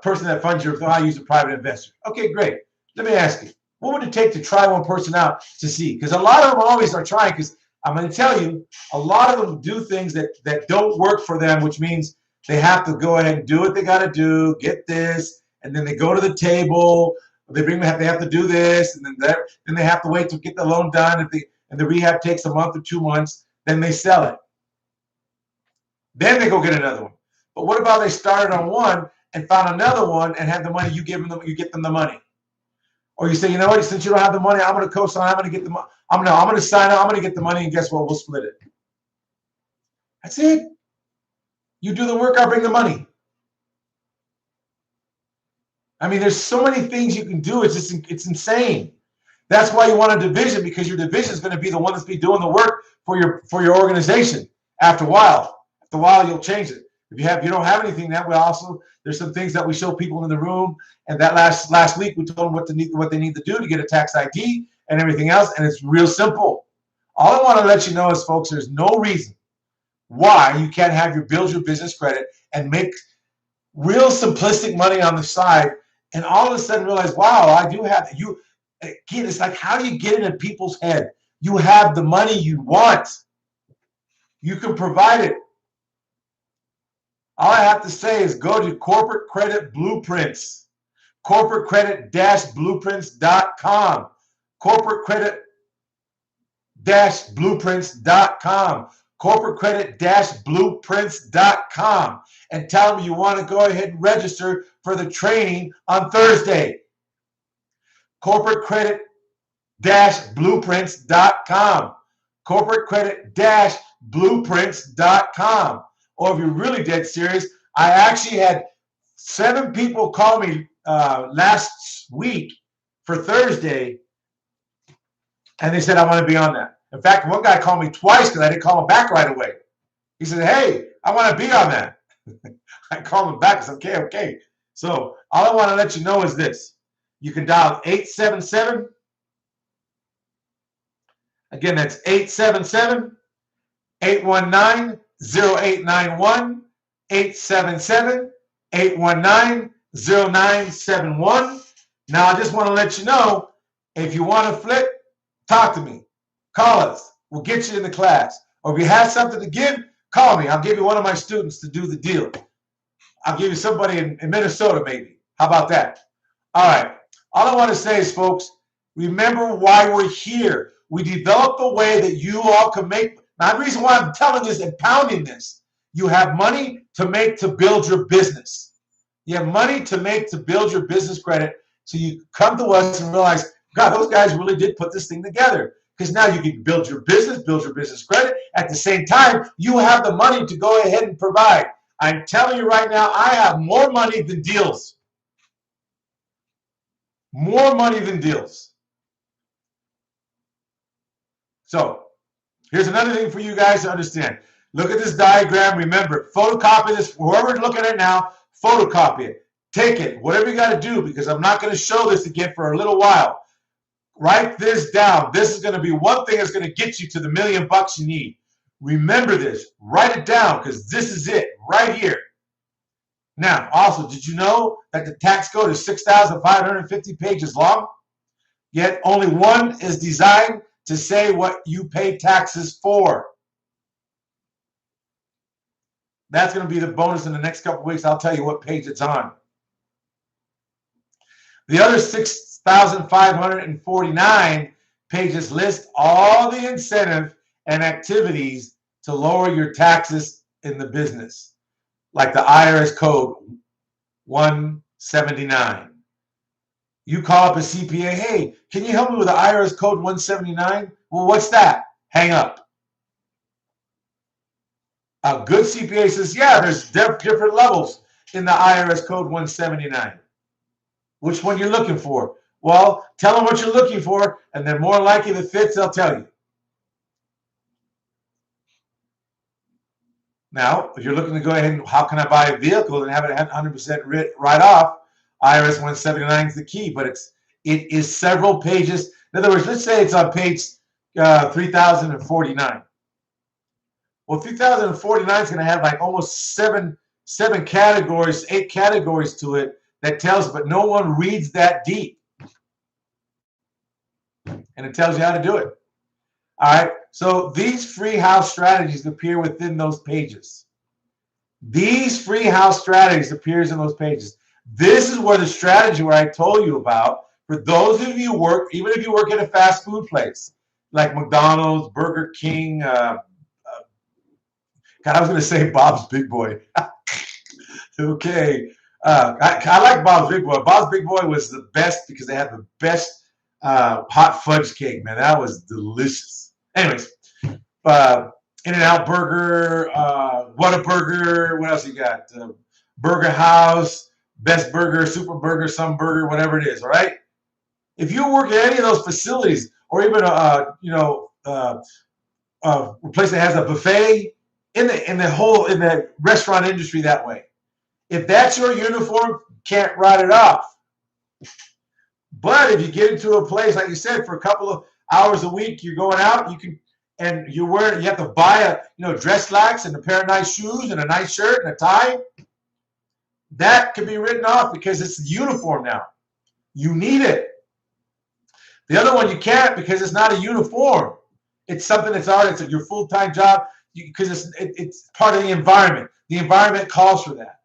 person that funds your, I use a private investor. Okay, great. Let me ask you, what would it take to try one person out to see? Because a lot of them always are trying, because I'm going to tell you, a lot of them do things that don't work for them, which means they have to go ahead and do what they got to do, get this, and then they go to the table. They have to do this, and then they have to wait to get the loan done. And the rehab takes a month or 2 months, then they sell it. Then they go get another one. But what about they started on one and found another one and have the money? You get them the money. Or you say, you know what? Since you don't have the money, I'm going to co-sign. I'm going to get the money. I'm going to sign up. I'm going to get the money, and guess what? We'll split it. That's it. You do the work, I'll bring the money. I mean, there's so many things you can do. It's insane. That's why you want a division, because your division is going to be the one that's be doing the work for your organization. After a while, you'll change it. If you don't have anything, that we also there's some things that we show people in the room. And that last week we told them what they need to do to get a tax ID and everything else. And it's real simple. All I want to let you know is, folks, there's no reason why you can't build your business credit and make real simplistic money on the side, and all of a sudden realize, wow, I do have you. Again, it's like, how do you get it in people's head? You have the money you want. You can provide it. All I have to say is go to Corporate Credit Blueprints, corporatecredit-blueprints.com, corporatecredit-blueprints.com, corporatecredit-blueprints.com, and tell them you want to go ahead and register for the training on Thursday. corporatecredit-blueprints.com, corporatecredit-blueprints.com. Or if you're really dead serious, I actually had 7 people call me last week for Thursday, and they said, I want to be on that. In fact, one guy called me twice because I didn't call him back right away. He said, hey, I want to be on that. I called him back and said, okay. So all I want to let you know is this. You can dial 877. Again, that's 877-819-0891, 877-819-0971. Now, I just want to let you know, if you want to flip, talk to me. Call us. We'll get you in the class. Or if you have something to give, call me. I'll give you one of my students to do the deal. I'll give you somebody in Minnesota, maybe. How about that? All right. All I want to say is, folks, remember why we're here. We developed a way that you all can make. Now, the reason why I'm telling this and pounding this, you have money to make to build your business. You have money to make to build your business credit. So you come to us and realize, God, those guys really did put this thing together. Because now you can build your business credit. At the same time, you have the money to go ahead and provide. I'm telling you right now, I have more money than deals. More money than deals. So here's another thing for you guys to understand. Look at this diagram. Remember, photocopy this. Whoever's looking at it now, photocopy it. Take it. Whatever you got to do, because I'm not going to show this again for a little while. Write this down. This is going to be one thing that's going to get you to the $1 million you need. Remember this. Write it down, because this is it right here. Now, also, did you know that the tax code is 6,550 pages long? Yet only one is designed to say what you pay taxes for. That's going to be the bonus in the next couple of weeks. I'll tell you what page it's on. The other 6,549 pages list all the incentive and activities to lower your taxes in the business, like the IRS code 179. You call up a CPA, hey, can you help me with the IRS code 179? Well, what's that? Hang up. A good CPA says, yeah, there's different levels in the IRS code 179. Which one you're looking for? Well, tell them what you're looking for, and they're more likely the fits, they'll tell you. Now, if you're looking to go ahead and how can I buy a vehicle and have it 100% write off, IRS 179 is the key, but it is several pages. In other words, let's say it's on page 3049. Well, 3049 is going to have like almost seven categories, 8 categories to it that tells, but no one reads that deep. And it tells you how to do it. All right. So these free house strategies appear within those pages. These free house strategies appears in those pages. This is where the strategy where I told you about, for those of you work, even if you work at a fast food place like McDonald's, Burger King, God, I was going to say Bob's Big Boy. Okay. I like Bob's Big Boy. Bob's Big Boy was the best because they had the best hot fudge cake, man. That was delicious. Anyways, In-N-Out Burger, Whataburger, what else you got? Burger House, Best Burger, Super Burger, some burger, whatever it is, all right? If you work at any of those facilities, or even a place that has a buffet in the restaurant industry that way, if that's your uniform, can't write it off. But if you get into a place, like you said, for a couple of hours a week, you're going out, you have to buy dress slacks and a pair of nice shoes and a nice shirt and a tie. That can be written off because it's the uniform now. You need it. The other one you can't because it's not a uniform. It's something that's already, it's your full-time job because it's part of the environment. The environment calls for that.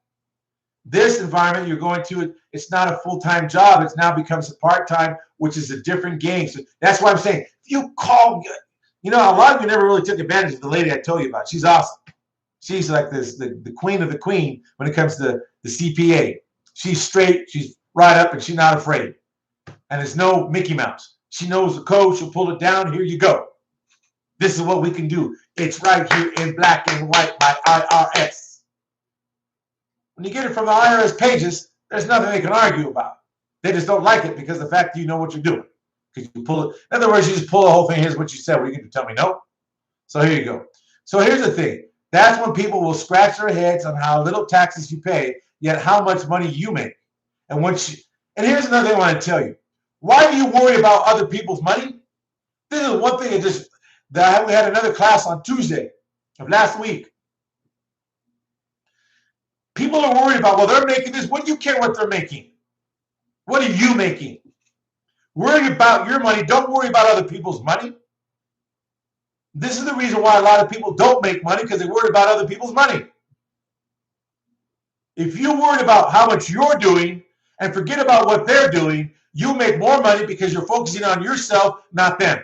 This environment you're going to, it's not a full-time job. It now becomes a part-time, which is a different game. So that's why I'm saying, if you call, a lot of you never really took advantage of the lady I told you about. She's awesome. She's like the queen of the queen when it comes to the CPA. She's straight, she's right up, and she's not afraid. And there's no Mickey Mouse. She knows the code. She'll pull it down. Here you go. This is what we can do. It's right here in black and white by IRS. When you get it from the IRS pages, there's nothing they can argue about. They just don't like it because of the fact that you know what you're doing. Because you pull it. In other words, you just pull the whole thing. Here's what you said. What are you going to tell me? No? So here you go. So here's the thing. That's when people will scratch their heads on how little taxes you pay, yet how much money you make. And here's another thing I want to tell you. Why do you worry about other people's money? This is one thing we had another class on Tuesday of last week. People are worried about, well, they're making this. What do you care what they're making? What are you making? Worry about your money. Don't worry about other people's money. This is the reason why a lot of people don't make money, because they worry about other people's money. If you worry about how much you're doing and forget about what they're doing, you make more money because you're focusing on yourself, not them.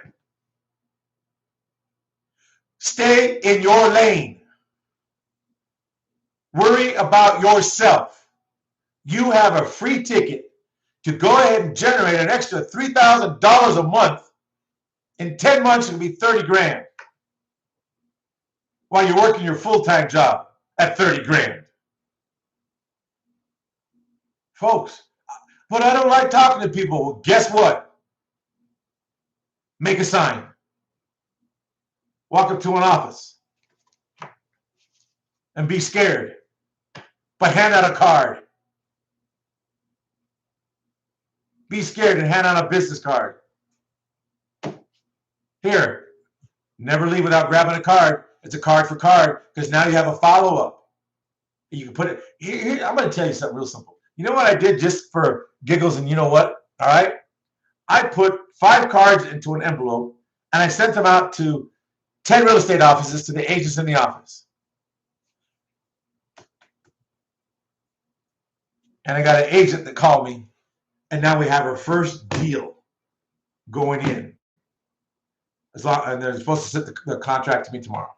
Stay in your lane. Worry about yourself. You have a free ticket to go ahead and generate an extra $3,000 a month. In 10 months, it'll be 30 grand. While you're working your full-time job at 30 grand. Folks, but I don't like talking to people. Well, guess what? Make a sign. Walk up to an office and be scared, but hand out a card. Be scared and hand out a business card. Here, never leave without grabbing a card. It's a card for card, because now you have a follow-up. You can put it here. I'm going to tell you something real simple. You know what I did just for giggles, and you know what? All right? I put 5 cards into an envelope, and I sent them out to 10 real estate offices, to the agents in the office. And I got an agent that called me, and now we have our first deal going in. And they're supposed to send the contract to me tomorrow.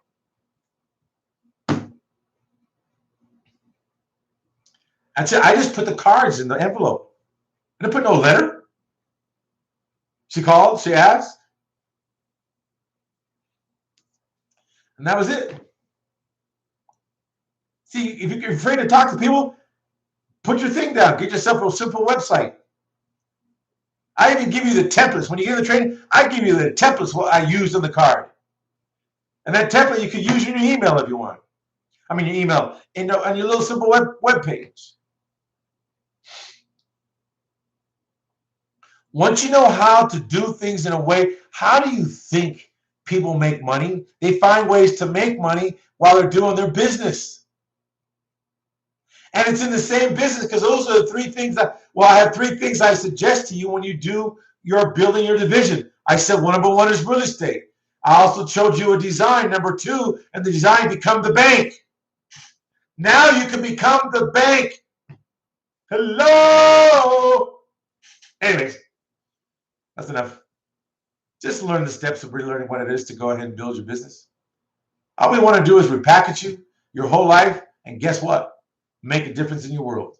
That's it. I just put the cards in the envelope. I didn't put no letter. She called, she asked. And that was it. See, if you're afraid to talk to people, put your thing down. Get yourself a simple website. I even give you the templates. When you get the training, I give you the templates what I used on the card. And that template you could use in your email if you want. I mean, your email, on your little simple web page. Once you know how to do things in a way, how do you think people make money? They find ways to make money while they're doing their business. And it's in the same business, because those are the 3 things I have 3 things I suggest to you when you're building your division. I said number 1 is real estate. I also showed you a design, number 2, and the design become the bank. Now you can become the bank. Hello. Anyways, that's enough. Just learn the steps of relearning what it is to go ahead and build your business. All we want to do is repackage you your whole life, and guess what? Make a difference in your world.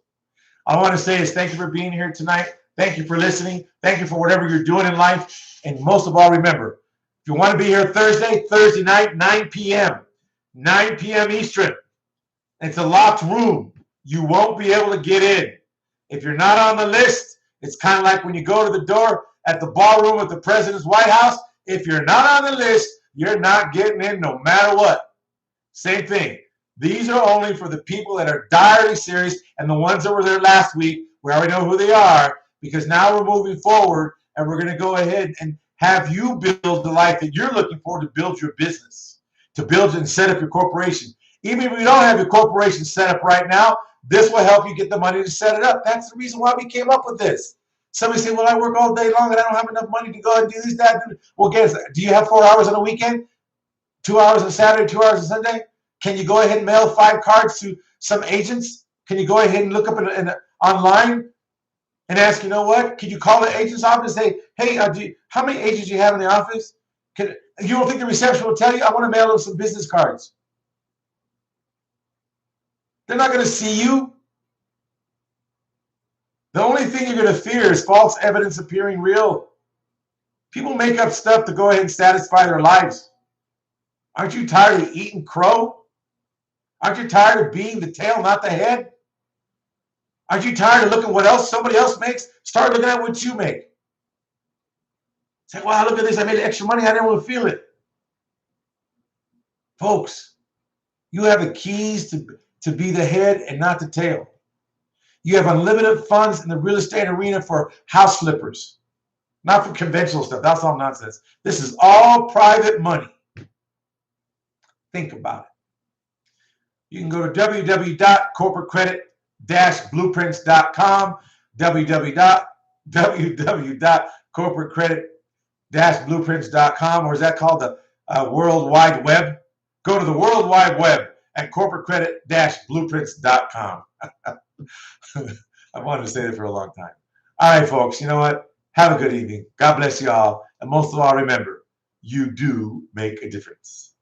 All I want to say is thank you for being here tonight. Thank you for listening. Thank you for whatever you're doing in life. And most of all, remember, if you want to be here Thursday night, 9 p.m. 9 p.m. Eastern. It's a locked room. You won't be able to get in. If you're not on the list, it's kind of like when you go to the door at the ballroom at the president's White House. If you're not on the list, you're not getting in no matter what. Same thing. These are only for the people that are direly serious, and the ones that were there last week, we already know who they are, because now we're moving forward and we're going to go ahead and have you build the life that you're looking for to build your business, to build and set up your corporation. Even if you don't have your corporation set up right now, this will help you get the money to set it up. That's the reason why we came up with this. Somebody say, well, I work all day long and I don't have enough money to go and do this, that. Well, guess, do you have 4 hours on a weekend? 2 hours on Saturday, 2 hours on Sunday? Can you go ahead and mail 5 cards to some agents? Can you go ahead and look up online and ask, you know what? Can you call the agent's office and say, hey, how many agents do you have in the office? You don't think the reception will tell you? I want to mail them some business cards. They're not going to see you. The only thing you're going to fear is false evidence appearing real. People make up stuff to go ahead and satisfy their lives. Aren't you tired of eating crow? Aren't you tired of being the tail, not the head? Aren't you tired of looking what else somebody else makes? Start looking at what you make. Say, wow, look at this. I made extra money. I didn't want to feel it. Folks, you have the keys to be the head and not the tail. You have unlimited funds in the real estate arena for house flippers, not for conventional stuff. That's all nonsense. This is all private money. Think about it. You can go to www.corporatecredit-blueprints.com, www.corporatecredit-blueprints.com, or is that called the World Wide Web? Go to the World Wide Web at corporatecredit-blueprints.com. I wanted to say that for a long time. All right, folks, you know what? Have a good evening. God bless you all. And most of all, remember, you do make a difference.